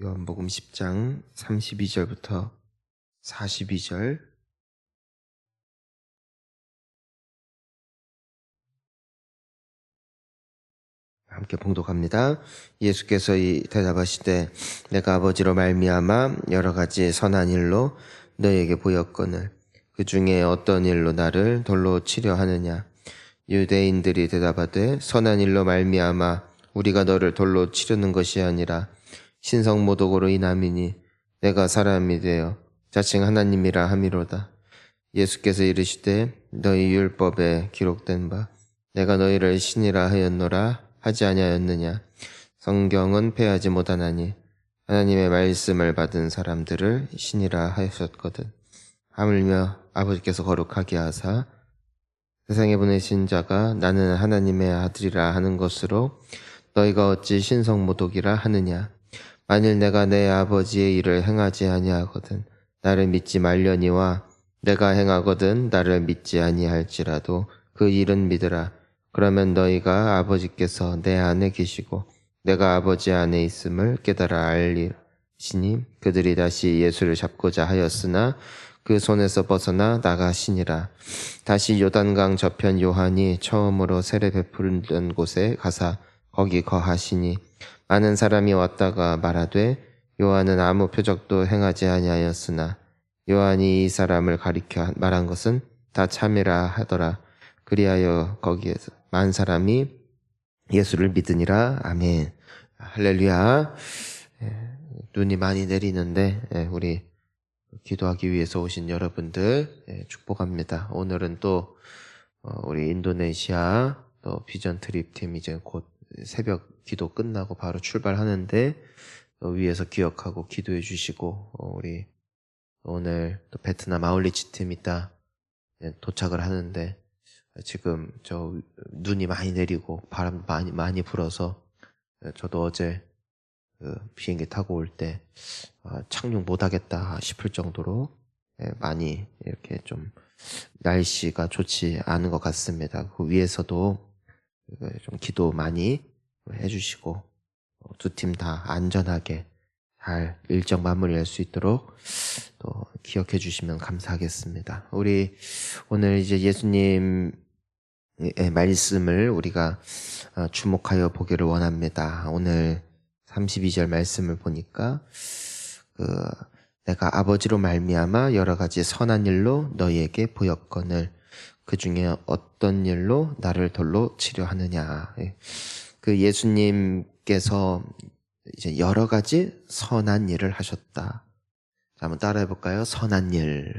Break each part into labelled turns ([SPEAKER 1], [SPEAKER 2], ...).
[SPEAKER 1] 요한복음 10장 32절부터 42절. 함께 봉독합니다. 예수께서 대답하시되 내가 아버지로 말미암아 여러 가지 선한 일로 너희에게 보였거늘 그 중에 어떤 일로 나를 돌로 치려 하느냐. 유대인들이 대답하되 선한 일로 말미암아 우리가 너를 돌로 치려는 것이 아니라 신성모독으로 인함이니 내가 사람이 되어 자칭 하나님이라 함이로다. 예수께서 이르시되 너희 율법에 기록된 바 내가 너희를 신이라 하였노라 하지 아니하였느냐. 성경은 패하지 못하나니 하나님의 말씀을 받은 사람들을 신이라 하셨거든. 하물며 아버지께서 거룩하게 하사 세상에 보내신 자가 나는 하나님의 아들이라 하는 것으로 너희가 어찌 신성모독이라 하느냐. 만일 내가 내 아버지의 일을 행하지 아니하거든 나를 믿지 말려니와 내가 행하거든 나를 믿지 아니할지라도 그 일은 믿으라. 그러면 너희가 아버지께서 내 안에 계시고 내가 아버지 안에 있음을 깨달아 알리시니. 그들이 다시 예수를 잡고자 하였으나 그 손에서 벗어나 나가시니라. 다시 요단강 저편 요한이 처음으로 세례 베푸는 곳에 가사 거기 거하시니 많은 사람이 왔다가 말하되 요한은 아무 표적도 행하지 아니하였으나 요한이 이 사람을 가리켜 말한 것은 다 참이라 하더라. 그리하여 거기에서 많은 사람이 예수를 믿으니라. 아멘. 할렐루야. 눈이 많이 내리는데 우리 기도하기 위해서 오신 여러분들 축복합니다. 오늘은 또 우리 인도네시아 또 비전 트립 팀 이제 곧 새벽 기도 끝나고 바로 출발하는데 위에서 기억하고 기도해 주시고 우리 오늘 또 베트남 아울리치 팀 이따 도착을 하는데 지금 저 눈이 많이 내리고 바람도 많이 불어서 저도 어제 비행기 타고 올 때 착륙 못하겠다 싶을 정도로 많이 이렇게 좀 날씨가 좋지 않은 것 같습니다. 그 위에서도 좀 기도 많이 해주시고 두 팀 다 안전하게 잘 일정 마무리할 수 있도록 또 기억해 주시면 감사하겠습니다. 우리 오늘 이제 예수님의 말씀을 우리가 주목하여 보기를 원합니다. 오늘 32절 말씀을 보니까 내가 아버지로 말미암아 여러 가지 선한 일로 너희에게 보였거늘 그 중에 어떤 일로 나를 돌로 치려 하느냐. 그 예수님께서 이제 여러 가지 선한 일을 하셨다. 자, 한번 따라해 볼까요? 선한 일.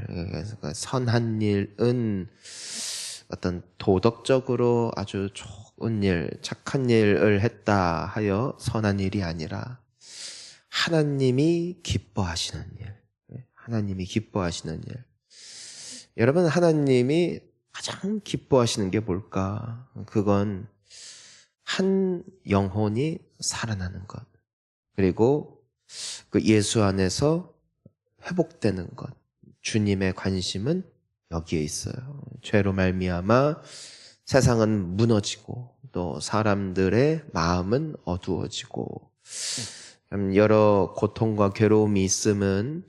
[SPEAKER 1] 선한 일은 어떤 도덕적으로 아주 좋은 일, 착한 일을 했다 하여 선한 일이 아니라 하나님이 기뻐하시는 일. 하나님이 기뻐하시는 일. 여러분, 하나님이 가장 기뻐하시는 게 뭘까? 그건 한 영혼이 살아나는 것. 그리고 그 예수 안에서 회복되는 것. 주님의 관심은 여기에 있어요. 죄로 말미암아 세상은 무너지고 또 사람들의 마음은 어두워지고 여러 고통과 괴로움이 있음은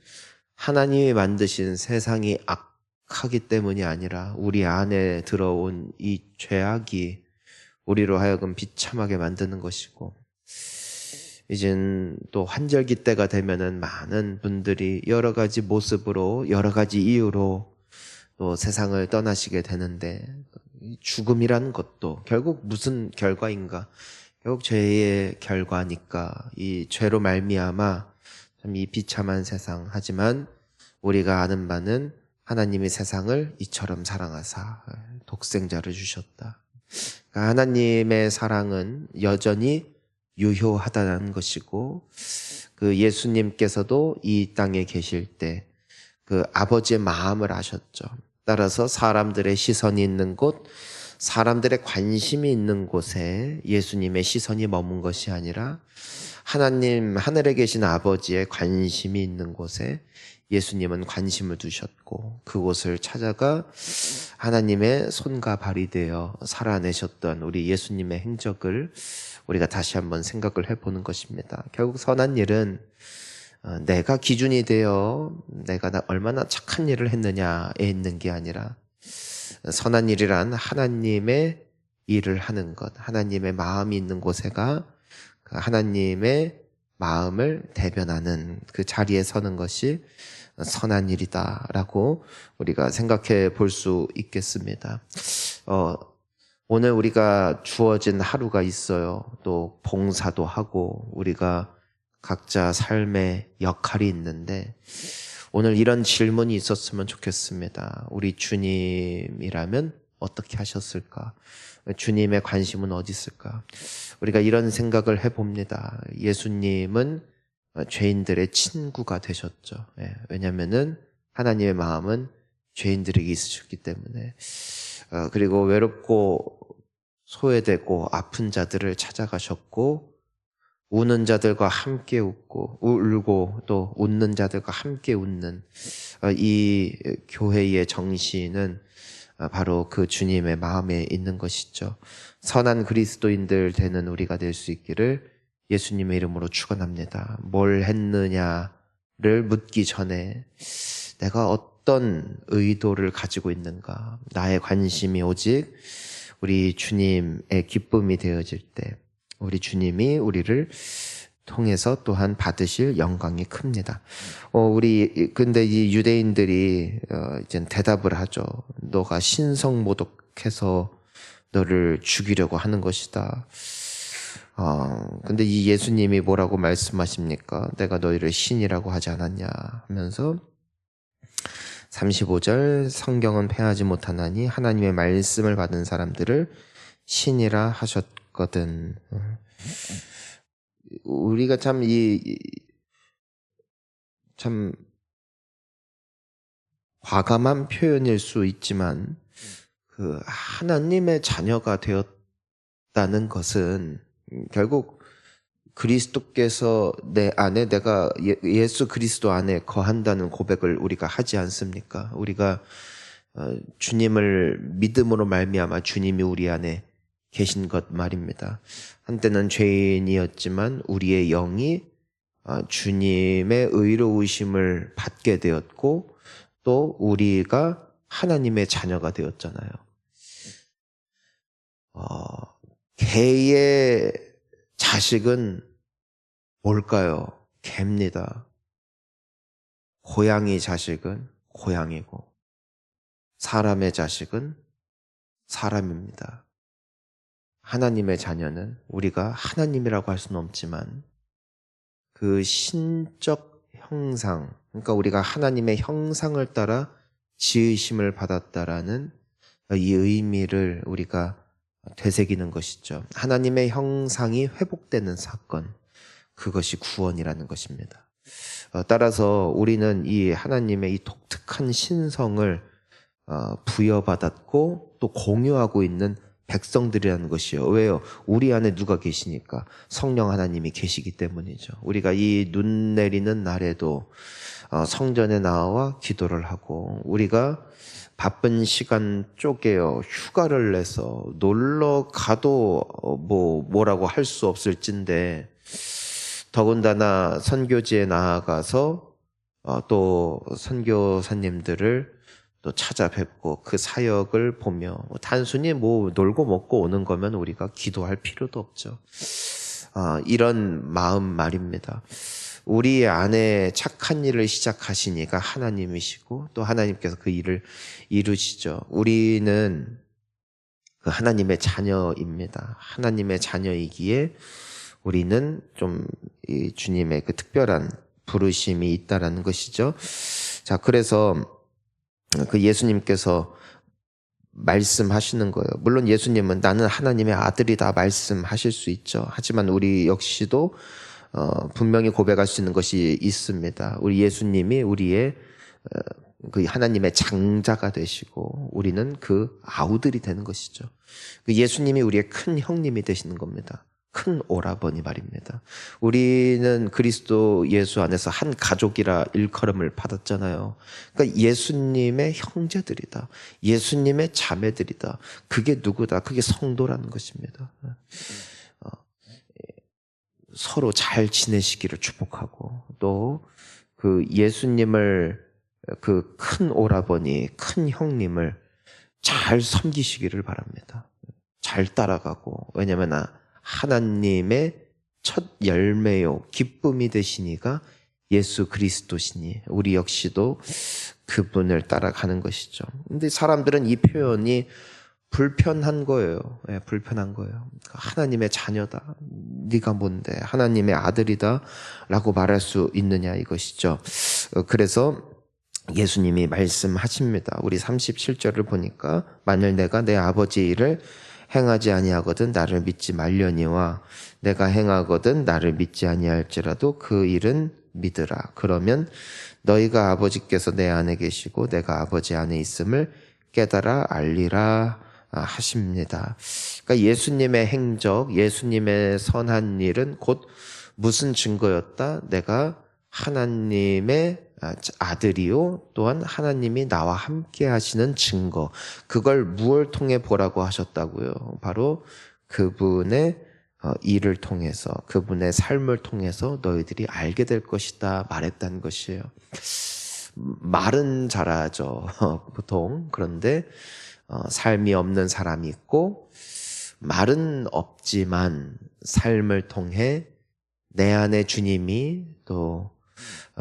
[SPEAKER 1] 하나님이 만드신 세상이 악하기 때문이 아니라 우리 안에 들어온 이 죄악이 우리로 하여금 비참하게 만드는 것이고, 이젠 또 환절기 때가 되면은 많은 분들이 여러 가지 모습으로 여러 가지 이유로 또 세상을 떠나시게 되는데, 죽음이라는 것도 결국 무슨 결과인가? 결국 죄의 결과니까 이 죄로 말미암아 참 이 비참한 세상. 하지만 우리가 아는 바는 하나님이 세상을 이처럼 사랑하사 독생자를 주셨다. 그러니까 하나님의 사랑은 여전히 유효하다는 것이고, 그 예수님께서도 이 땅에 계실 때 그 아버지의 마음을 아셨죠. 따라서 사람들의 시선이 있는 곳, 사람들의 관심이 있는 곳에 예수님의 시선이 머문 것이 아니라 하나님 하늘에 계신 아버지의 관심이 있는 곳에 예수님은 관심을 두셨고, 그곳을 찾아가 하나님의 손과 발이 되어 살아내셨던 우리 예수님의 행적을 우리가 다시 한번 생각을 해보는 것입니다. 결국 선한 일은 내가 기준이 되어 내가 얼마나 착한 일을 했느냐에 있는 게 아니라 선한 일이란 하나님의 일을 하는 것, 하나님의 마음이 있는 곳에가 그 하나님의 마음을 대변하는 그 자리에 서는 것이 선한 일이다라고 우리가 생각해 볼 수 있겠습니다. 오늘 우리가 주어진 하루가 있어요. 또 봉사도 하고 우리가 각자 삶의 역할이 있는데 오늘 이런 질문이 있었으면 좋겠습니다. 우리 주님이라면 어떻게 하셨을까? 주님의 관심은 어디 있을까? 우리가 이런 생각을 해봅니다. 예수님은 죄인들의 친구가 되셨죠. 왜냐하면은 하나님의 마음은 죄인들에게 있으셨기 때문에. 그리고 외롭고 소외되고 아픈 자들을 찾아가셨고 우는 자들과 함께 울고 또 웃는 자들과 함께 웃는 이 교회의 정신은 바로 그 주님의 마음에 있는 것이죠. 선한 그리스도인들 되는 우리가 될 수 있기를 예수님의 이름으로 축원합니다. 뭘 했느냐를 묻기 전에 내가 어떤 의도를 가지고 있는가, 나의 관심이 오직 우리 주님의 기쁨이 되어질 때 우리 주님이 우리를 통해서 또한 받으실 영광이 큽니다. 근데 이 유대인들이 이제 대답을 하죠. 너가 신성모독해서 너를 죽이려고 하는 것이다. 근데 이 예수님이 뭐라고 말씀하십니까? 내가 너희를 신이라고 하지 않았냐 하면서 35절 성경은 패하지 못하나니 하나님의 말씀을 받은 사람들을 신이라 하셨거든. 우리가 참 과감한 표현일 수 있지만 그 하나님의 자녀가 되었다는 것은 결국 그리스도께서 내 안에 내가 예수 그리스도 안에 거한다는 고백을 우리가 하지 않습니까? 우리가 주님을 믿음으로 말미암아 주님이 우리 안에 계신 것 말입니다. 한때는 죄인이었지만 우리의 영이 주님의 의로우심을 받게 되었고 또 우리가 하나님의 자녀가 되었잖아요. 개의 자식은 뭘까요? 개입니다. 고양이 자식은 고양이고 사람의 자식은 사람입니다. 하나님의 자녀는 우리가 하나님이라고 할 수는 없지만 그 신적 형상, 그러니까 우리가 하나님의 형상을 따라 지으심을 받았다라는 이 의미를 우리가 되새기는 것이죠. 하나님의 형상이 회복되는 사건, 그것이 구원이라는 것입니다. 따라서 우리는 이 하나님의 이 독특한 신성을 부여받았고 또 공유하고 있는 백성들이라는 것이요. 왜요? 우리 안에 누가 계시니까? 성령 하나님이 계시기 때문이죠. 우리가 이 눈 내리는 날에도 성전에 나와 기도를 하고 우리가 바쁜 시간 쪼개어 휴가를 내서 놀러 가도 뭐라고 할 수 없을진데 더군다나 선교지에 나아가서 또 선교사님들을 또 찾아뵙고 그 사역을 보며 단순히 놀고 먹고 오는 거면 우리가 기도할 필요도 없죠. 이런 마음 말입니다. 우리 안에 착한 일을 시작하시니까 하나님이시고 또 하나님께서 그 일을 이루시죠. 우리는 그 하나님의 자녀입니다. 하나님의 자녀이기에 우리는 좀 이 주님의 그 특별한 부르심이 있다라는 것이죠. 자, 그래서 그 예수님께서 말씀하시는 거예요. 물론 예수님은 나는 하나님의 아들이다 말씀하실 수 있죠. 하지만 우리 역시도 분명히 고백할 수 있는 것이 있습니다. 우리 예수님이 우리의 그 하나님의 장자가 되시고 우리는 그 아우들이 되는 것이죠. 그 예수님이 우리의 큰 형님이 되시는 겁니다. 큰 오라버니 말입니다. 우리는 그리스도 예수 안에서 한 가족이라 일컬음을 받았잖아요. 그러니까 예수님의 형제들이다. 예수님의 자매들이다. 그게 누구다? 그게 성도라는 것입니다. 서로 잘 지내시기를 축복하고 또 그 예수님을 그 큰 오라버니, 큰 형님을 잘 섬기시기를 바랍니다. 잘 따라가고 왜냐하면 하나님의 첫 열매요 기쁨이 되시니가 예수 그리스도시니 우리 역시도 그분을 따라가는 것이죠. 근데 사람들은 이 표현이 불편한 거예요. 예, 불편한 거예요. 하나님의 자녀다. 네가 뭔데? 하나님의 아들이다. 라고 말할 수 있느냐 이것이죠. 그래서 예수님이 말씀하십니다. 우리 37절을 보니까 만일 내가 내 아버지 일을 행하지 아니하거든 나를 믿지 말려니와 내가 행하거든 나를 믿지 아니할지라도 그 일은 믿으라. 그러면 너희가 아버지께서 내 안에 계시고 내가 아버지 안에 있음을 깨달아 알리라 하십니다. 그러니까 예수님의 행적, 예수님의 선한 일은 곧 무슨 증거였다? 내가 하나님의 아들이요 또한 하나님이 나와 함께 하시는 증거. 그걸 무엇을 통해 보라고 하셨다고요? 바로 그분의 일을 통해서, 그분의 삶을 통해서 너희들이 알게 될 것이다 말했다는 것이에요. 말은 잘하죠 보통. 그런데 삶이 없는 사람이 있고 말은 없지만 삶을 통해 내 안에 주님이 또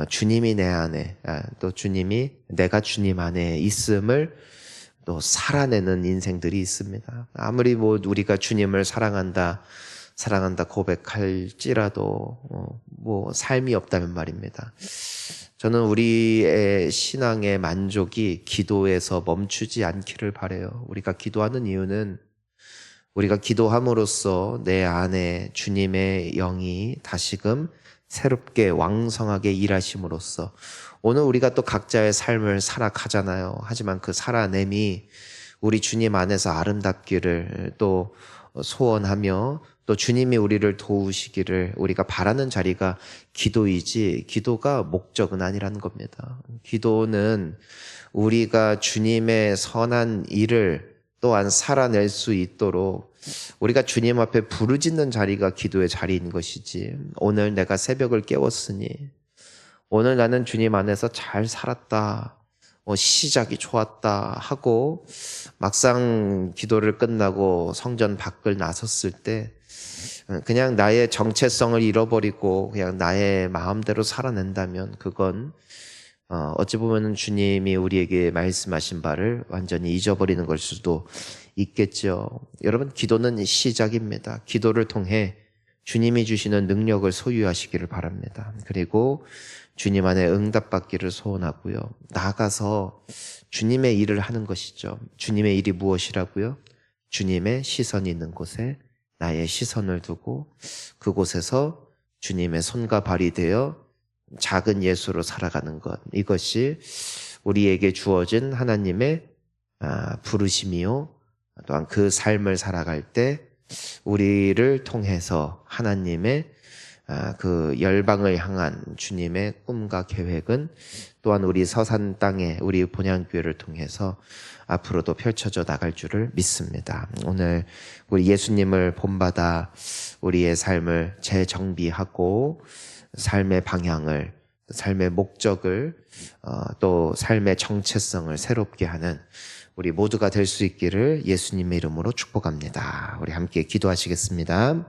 [SPEAKER 1] 주님이 내 안에 또 주님이 내가 주님 안에 있음을 또 살아내는 인생들이 있습니다. 아무리 뭐 우리가 주님을 사랑한다 고백할지라도 뭐 삶이 없다면 말입니다. 저는 우리의 신앙의 만족이 기도에서 멈추지 않기를 바라요. 우리가 기도하는 이유는 우리가 기도함으로써 내 안에 주님의 영이 다시금 새롭게 왕성하게 일하심으로써 오늘 우리가 또 각자의 삶을 살아가잖아요. 하지만 그 살아냄이 우리 주님 안에서 아름답기를 또 소원하며 또 주님이 우리를 도우시기를 우리가 바라는 자리가 기도이지 기도가 목적은 아니라는 겁니다. 기도는 우리가 주님의 선한 일을 또한 살아낼 수 있도록 우리가 주님 앞에 부르짖는 자리가 기도의 자리인 것이지 오늘 내가 새벽을 깨웠으니 오늘 나는 주님 안에서 잘 살았다 시작이 좋았다 하고 막상 기도를 끝나고 성전 밖을 나섰을 때 그냥 나의 정체성을 잃어버리고 그냥 나의 마음대로 살아낸다면 그건 어찌 보면 주님이 우리에게 말씀하신 바를 완전히 잊어버리는 걸 수도 있겠죠. 여러분, 기도는 시작입니다. 기도를 통해 주님이 주시는 능력을 소유하시기를 바랍니다. 그리고 주님 안에 응답받기를 소원하고요. 나아가서 주님의 일을 하는 것이죠. 주님의 일이 무엇이라고요? 주님의 시선이 있는 곳에 나의 시선을 두고 그곳에서 주님의 손과 발이 되어 작은 예수로 살아가는 것. 이것이 우리에게 주어진 하나님의 부르심이요. 또한 그 삶을 살아갈 때 우리를 통해서 하나님의 그 열방을 향한 주님의 꿈과 계획은 또한 우리 서산 땅에 우리 본향교회를 통해서 앞으로도 펼쳐져 나갈 줄을 믿습니다. 오늘 우리 예수님을 본받아 우리의 삶을 재정비하고 삶의 방향을, 삶의 목적을 또 삶의 정체성을 새롭게 하는 우리 모두가 될 수 있기를 예수님의 이름으로 축복합니다. 우리 함께 기도하시겠습니다.